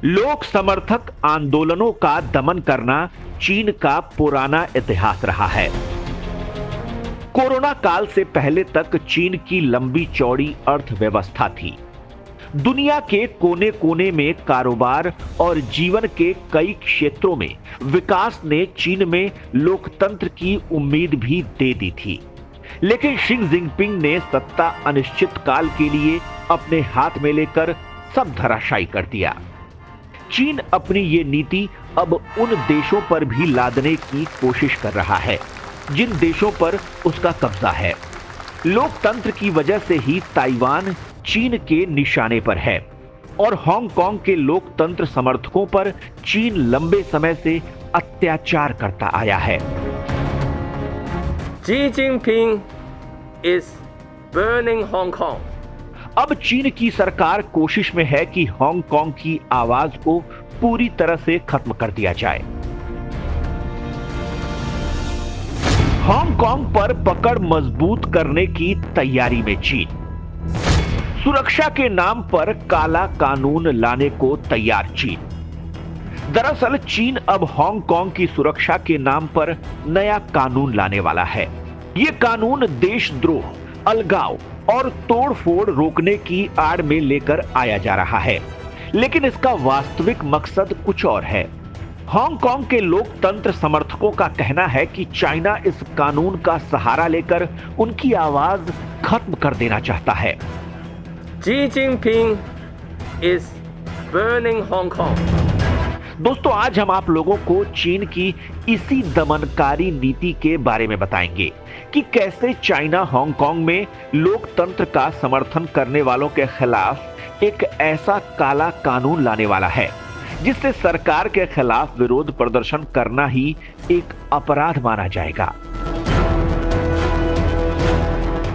लोक समर्थक आंदोलनों का दमन करना चीन का पुराना इतिहास रहा है। कोरोना काल से पहले तक चीन की लंबी चौड़ी अर्थव्यवस्था थी। दुनिया के कोने कोने में कारोबार और जीवन के कई क्षेत्रों में विकास ने चीन में लोकतंत्र की उम्मीद भी दे दी थी। लेकिन शी जिनपिंग ने सत्ता अनिश्चित काल के लिए अपने हाथ में लेकर सब धराशायी कर दिया। चीन अपनी ये नीति अब उन देशों पर भी लादने की कोशिश कर रहा है जिन देशों पर उसका कब्जा है। लोकतंत्र की वजह से ही ताइवान चीन के निशाने पर है और हांगकांग के लोकतंत्र समर्थकों पर चीन लंबे समय से अत्याचार करता आया है। Xi Jinping is burning Hong Kong. अब चीन की सरकार कोशिश में है कि हांगकांग की आवाज को पूरी तरह से खत्म कर दिया जाए। हांगकांग पर पकड़ मजबूत करने की तैयारी में चीन। सुरक्षा के नाम पर काला कानून लाने को तैयार चीन। दरअसल चीन अब हांगकांग की सुरक्षा के नाम पर नया कानून लाने वाला है। यह कानून देशद्रोह, अलगाव और तोड़फोड़ रोकने की आड़ में लेकर आया जा रहा है, लेकिन इसका वास्तविक मकसद कुछ और है। हांगकांग के लोकतंत्र समर्थकों का कहना है कि चाइना इस कानून का सहारा लेकर उनकी आवाज खत्म कर देना चाहता है। Xi Jinping is burning Hong Kong. दोस्तों, आज हम आप लोगों को चीन की इसी दमनकारी नीति के बारे में बताएंगे कि कैसे चाइना हांगकांग में लोकतंत्र का समर्थन करने वालों के खिलाफ एक ऐसा काला कानून लाने वाला है जिससे सरकार के खिलाफ विरोध प्रदर्शन करना ही एक अपराध माना जाएगा।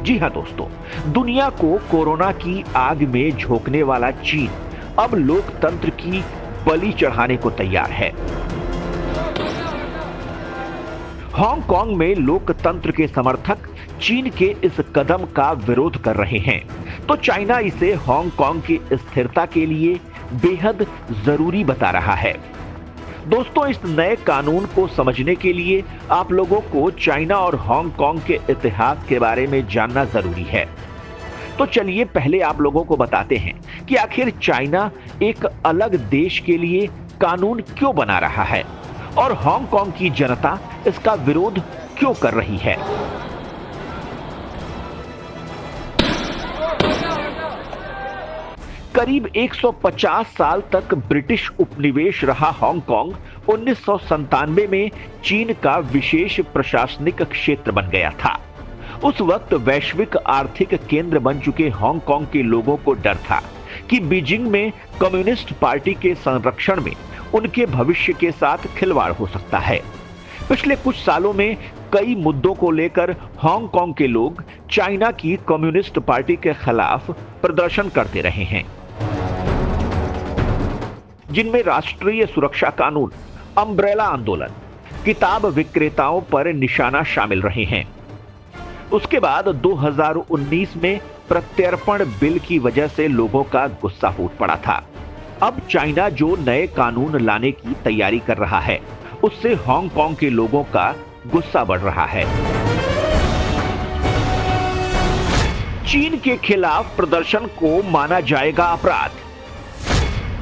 जी हां दोस्तों, दुनिया को कोरोना की आग में झोंकने वाला चीन अब लोकतंत्र की बलि चढ़ाने को तैयार है। हांगकांग में लोकतंत्र के समर्थक चीन के इस कदम का विरोध कर रहे हैं, तो चाइना इसे हांगकांग की स्थिरता के लिए बेहद जरूरी बता रहा है। दोस्तों, इस नए कानून को समझने के लिए आप लोगों को चाइना और हांगकांग के इतिहास के बारे में जानना जरूरी है। तो चलिए पहले आप लोगों को बताते हैं कि आखिर चाइना एक अलग देश के लिए कानून क्यों बना रहा है और हांगकांग की जनता इसका विरोध क्यों कर रही है। करीब 150 साल तक ब्रिटिश उपनिवेश रहा हांगकांग 1997 में चीन का विशेष प्रशासनिक क्षेत्र बन गया था। उस वक्त वैश्विक आर्थिक केंद्र बन चुके हांगकांग के लोगों को डर था कि बीजिंग में कम्युनिस्ट पार्टी के संरक्षण में उनके भविष्य के साथ खिलवाड़ हो सकता है। पिछले कुछ सालों में कई मुद्दों को लेकर हांगकांग के लोग चाइना की कम्युनिस्ट पार्टी के खिलाफ प्रदर्शन करते रहे हैं, जिनमें राष्ट्रीय सुरक्षा कानून, अम्ब्रेला आंदोलन, किताब विक्रेताओं पर निशाना शामिल रहे हैं। उसके बाद 2019 में प्रत्यर्पण बिल की वजह से लोगों का गुस्सा फूट पड़ा था। अब चाइना जो नए कानून लाने की तैयारी कर रहा है, उससे हांगकांग के लोगों का गुस्सा बढ़ रहा है। चीन के खिलाफ प्रदर्शन को माना जाएगा अपराध।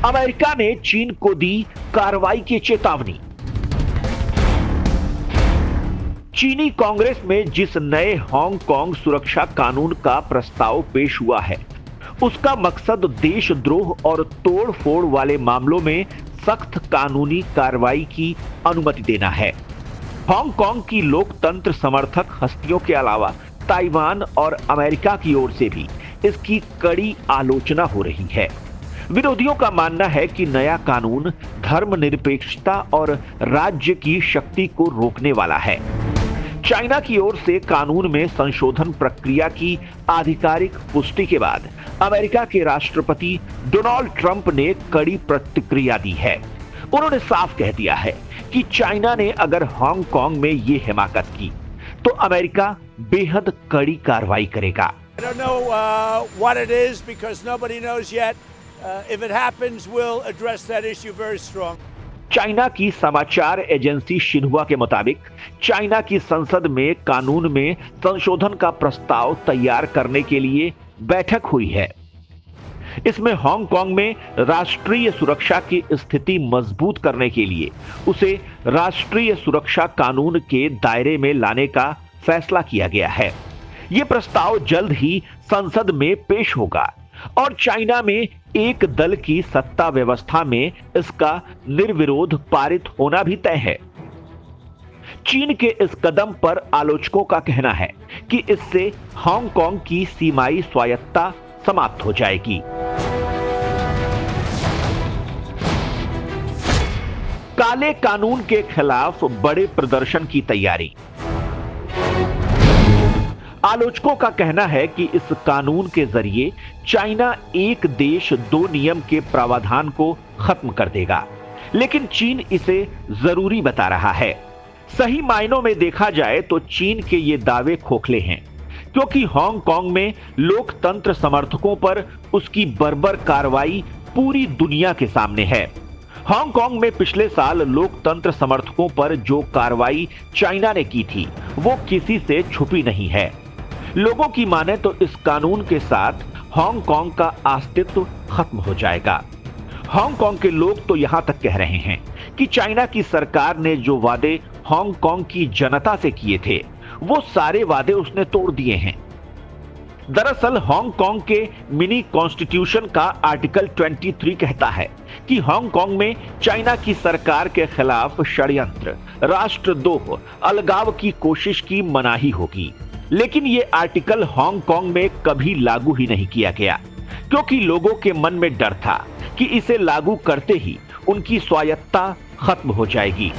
अमेरिका ने चीन को दी कार्रवाई की चेतावनी। चीनी कांग्रेस में जिस नए हांगकांग सुरक्षा कानून का प्रस्ताव पेश हुआ है, उसका मकसद देशद्रोह और तोड़फोड़ वाले मामलों में सख्त कानूनी कार्रवाई की अनुमति देना है। हांगकांग की लोकतंत्र समर्थक हस्तियों के अलावा ताइवान और अमेरिका की ओर से भी इसकी कड़ी आलोचना हो रही है। विरोधियों का मानना है कि नया कानून धर्मनिरपेक्षता और राज्य की शक्ति को रोकने वाला है। चाइना की ओर से कानून में संशोधन प्रक्रिया की आधिकारिक पुष्टि के बाद अमेरिका के राष्ट्रपति डोनाल्ड ट्रंप ने कड़ी प्रतिक्रिया दी है। उन्होंने साफ कह दिया है कि चाइना ने अगर हांगकांग में ये हिमाकत की तो अमेरिका बेहद कड़ी कार्रवाई करेगा। I don't know what it is because nobody knows yet. If it happens, we'll address that issue very strong. China की समाचार एजेंसी शिन्हुआ के मुताबिक चाइना की संसद में कानून में संशोधन का प्रस्ताव तैयार करने के लिए बैठक हुई है। इसमें हांगकांग में राष्ट्रीय सुरक्षा की स्थिति मजबूत करने के लिए उसे राष्ट्रीय सुरक्षा कानून के दायरे में लाने का फैसला किया गया है। यह प्रस्ताव जल्द ही संसद में पेश होगा और चाइना में एक दल की सत्ता व्यवस्था में इसका निर्विरोध पारित होना भी तय है। चीन के इस कदम पर आलोचकों का कहना है कि इससे हांगकांग की सीमाई स्वायत्तता समाप्त हो जाएगी। काले कानून के खिलाफ बड़े प्रदर्शन की तैयारी। आलोचकों का कहना है कि इस कानून के जरिए चाइना एक देश दो नियम के प्रावधान को खत्म कर देगा, लेकिन चीन इसे जरूरी बता रहा है। सही मायनों में देखा जाए तो चीन के ये दावे खोखले हैं, क्योंकि हांगकांग में लोकतंत्र समर्थकों पर उसकी बर्बर कार्रवाई पूरी दुनिया के सामने है। हांगकांग में पिछले साल लोकतंत्र समर्थकों पर जो कार्रवाई चाइना ने की थी वो किसी से छुपी नहीं है। लोगों की माने तो इस कानून के साथ हांगकांग का अस्तित्व खत्म हो जाएगा। हांगकांग के लोग तो यहां तक कह रहे हैं कि चाइना की सरकार ने जो वादे हांगकांग की जनता से किए थे वो सारे वादे उसने तोड़ दिए हैं। दरअसल हांगकांग के मिनी कॉन्स्टिट्यूशन का आर्टिकल 23 कहता है कि हांगकांग में चाइना की सरकार के खिलाफ षड्यंत्र, राष्ट्रद्रोह, अलगाव की कोशिश की मनाही होगी। लेकिन यह आर्टिकल हांगकांग में कभी लागू ही नहीं किया गया, क्योंकि लोगों के मन में डर था कि इसे लागू करते ही उनकी स्वायत्तता खत्म हो जाएगी।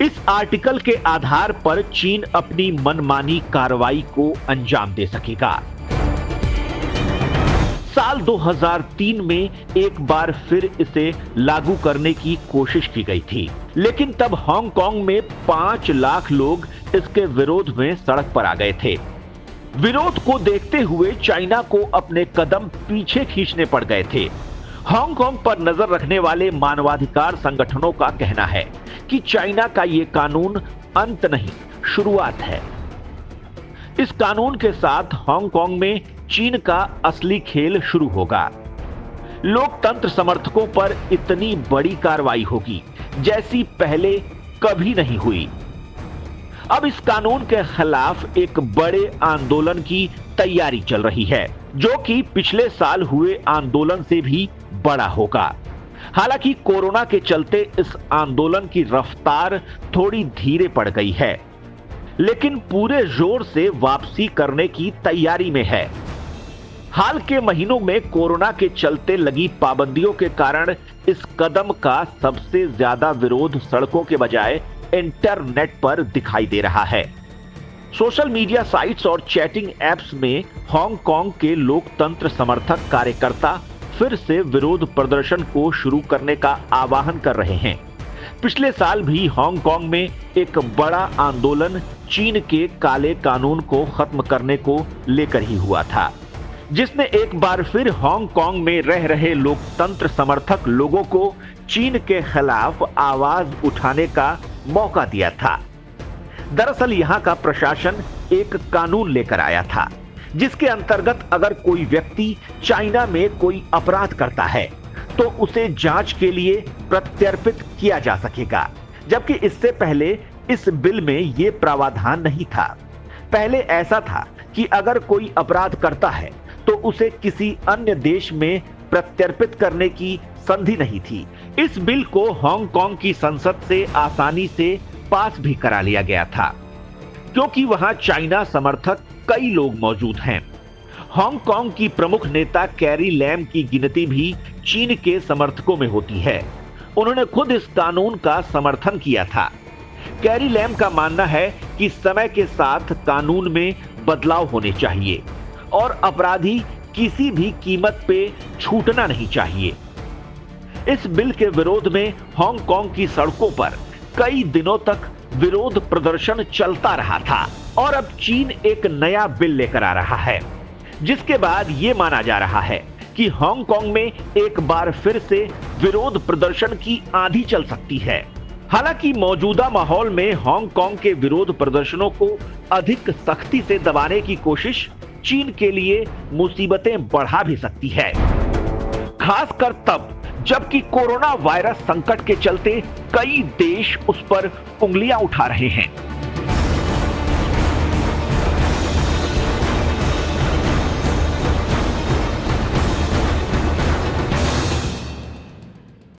इस आर्टिकल के आधार पर चीन अपनी मनमानी कार्रवाई को अंजाम दे सकेगा। साल 2003 में एक बार फिर इसे लागू करने की कोशिश की गई थी, लेकिन तब हांगकांग में 5 लाख लोग इसके विरोध में सड़क पर आ गए थे। विरोध को देखते हुए चाइना को अपने कदम पीछे खींचने पड़ गए थे। हांगकांग पर नजर रखने वाले मानवाधिकार संगठनों का कहना है कि चाइना का यह कानून अंत नहीं, शुरुआत है। इस कानून के साथ हांगकांग में चीन का असली खेल शुरू होगा। लोकतंत्र समर्थकों पर इतनी बड़ी कार्रवाई होगी जैसी पहले कभी नहीं हुई। अब इस कानून के खिलाफ एक बड़े आंदोलन की तैयारी चल रही है, जो कि पिछले साल हुए आंदोलन से भी बड़ा होगा। हालांकि कोरोना के चलते इस आंदोलन की रफ्तार थोड़ी धीरे पड़ गई है, लेकिन पूरे जोर से वापसी करने की तैयारी में है। हाल के महीनों में कोरोना के चलते लगी पाबंदियों के कारण इस कदम का सबसे ज्यादा विरोध सड़कों के बजाय इंटरनेट पर दिखाई दे रहा है। सोशल मीडिया साइट्स और चैटिंग एप्स में हांगकांग के लोकतंत्र समर्थक कार्यकर्ता फिर से विरोध प्रदर्शन को शुरू करने का आह्वान कर रहे हैं। पिछले साल भी हांगकांग में एक बड़ा आंदोलन चीन के काले कानून को खत्म करने को लेकर ही हुआ था, जिसने एक बार फिर हांगकांग में रह रहे लोकतंत्र समर्थक लोगों को चीन के खिलाफ आवाज उठाने का मौका दिया था। दरअसल यहां का प्रशासन एक कानून लेकर आया था, जिसके अंतर्गत अगर कोई व्यक्ति चाइना में कोई अपराध करता है तो उसे जांच के लिए प्रत्यर्पित किया जा सकेगा, जबकि इससे पहले इस बिल में यह प्रावधान नहीं था। पहले ऐसा था कि अगर कोई अपराध करता है तो उसे किसी अन्य देश में प्रत्यर्पित करने की संधि नहीं थी। इस बिल को हांगकांग की संसद से आसानी से पास भी करा लिया गया था, क्योंकि वहां चाइना समर्थक कई लोग मौजूद हैं। हांगकांग की प्रमुख नेता कैरी लैम की गिनती भी चीन के समर्थकों में होती है। उन्होंने खुद इस कानून का समर्थन किया था। कैरी लैम का मानना है कि समय के साथ कानून में बदलाव होने चाहिए और अपराधी किसी भी कीमत पे छूटना नहीं चाहिए। इस बिल के विरोध में हांगकांग की सड़कों पर कई दिनों तक विरोध प्रदर्शन चलता रहा था और अब चीन एक नया बिल लेकर आ रहा है, जिसके बाद यह माना जा रहा है कि हांगकांग में एक बार फिर से विरोध प्रदर्शन की आंधी चल सकती है। हालांकि मौजूदा माहौल में हांगकांग के विरोध प्रदर्शनों को अधिक सख्ती से दबाने की कोशिश चीन के लिए मुसीबतें बढ़ा भी सकती है, खासकर तब जबकि कोरोना वायरस संकट के चलते कई देश उस पर उंगलियां उठा रहे हैं।